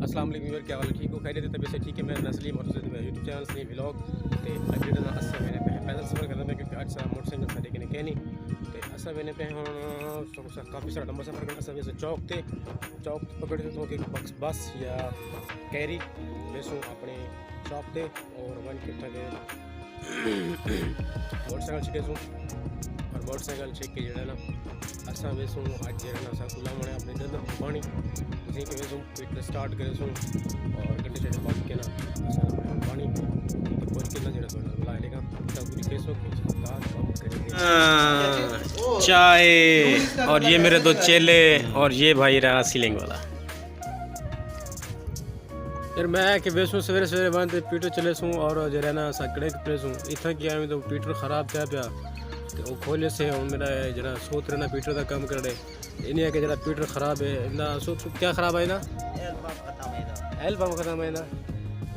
अस्सलाम वालेकुम यार, क्या हाल है? ठीक हो? खैरियत है? तबीयत से ठीक है? मैं नस्लीम और तुझे मेरा यूट्यूब चैनल से व्लॉग ते अगले दिन असा मैंने पे पैदल सफर करना है क्योंकि आज सारा मोटरसाइकिल साडे कने कहनी ते असा मैंने पे हुन काफ़ी सारा लंबा सफर करना। असा वैसे चौक पकड़ के तो बस या कैरी वैसों अपने शॉप पे और वन के थके मोटरसाइकिल छिके सूँ और मोटरसाइकिल छिक के जड़ा ना असा वैसों आज जड़ा ना असा खुला मने अपने गंदम पानी जी के वैसों पीटर स्टार्ट करे सूँ और गड्ढे छड़े पक के ना असा पानी पहुंच के ना जड़ा तो बुला लेगा तब पूरी केसों की दाल कम करेंगे चाय। और ये मेरे दो चेले और ये भाई रहा सीलिंग वाला। यार मैं कि वैसों सवेरे सवेरे बंद पीटर चले सूँ और जरा ना सकड़े कपड़े सूँ इतना किया तो पीटर ख़राब था पिया तो वो खोले से हूँ मेरा जरा सोच रहे ना पीटर का काम करे इन्हें है कि जरा पीटर ख़राब है ना सोच क्या ख़राब है ना एल पंप ख़त्म है ना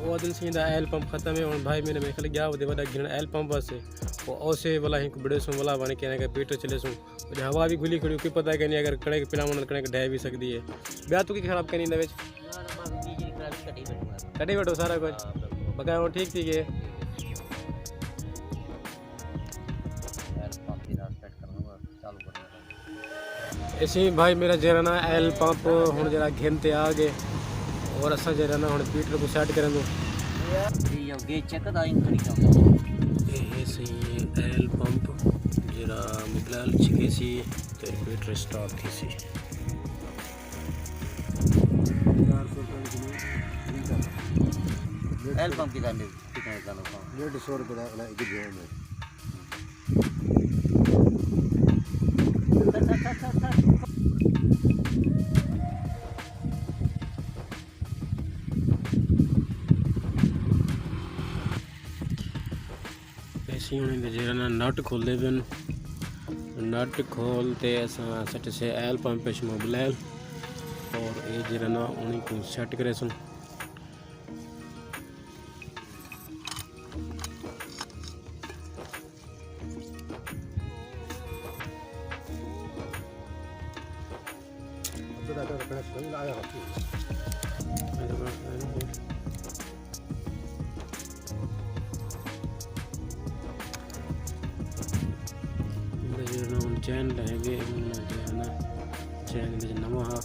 वो दिन से एल पंप ख़त्म है और भाई मैंने मेरे ख्याल गया वो बड़ा गिरना एल पंप से वो ओसे वाला ही बड़े सूँ वाला बने कहने का पीटर चले सूँ हवा भी खुली खड़ी पता है कि नहीं अगर कड़े के पिला मन कड़े ढह भी सकती है ब्याह तू की ख़राब करनी ना कटी बैठो सारा कुछ बकाया वो ठीक थी के ऐसे भाई मेरा जरा ना एल पंप हूँ जरा घेनते आ गए और असा जरा ना हूँ पीटर को सेट करें एल पंप जरा मिगलाल छिके सी तो पीटर स्टार्ट थी सी एल पंप की दाने कितने का लो 150 रुपए वाला एक जेब में ऐसे ही जरा ना नट खोल दे बन नट खोलते असा सट से एल पंप पे मोबाइल और ये जरा ना उन्हीं को सेट करे सुन चैन लगे चैन नवा हा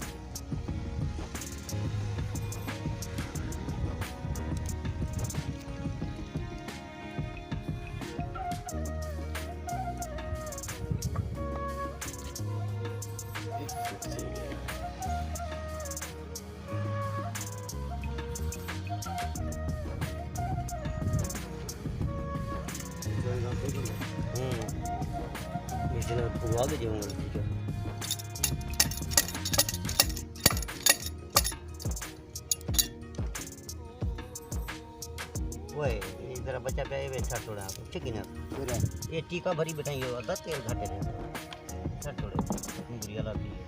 फुआ के जाऊंगा ठीक है ओए इधर बच्चा पे ये बैठा थोड़ा ठीक है ना ये टीका भरी बैठाई हो 10 तेल घाटे दे छट थोड़े मुगरिया लाती है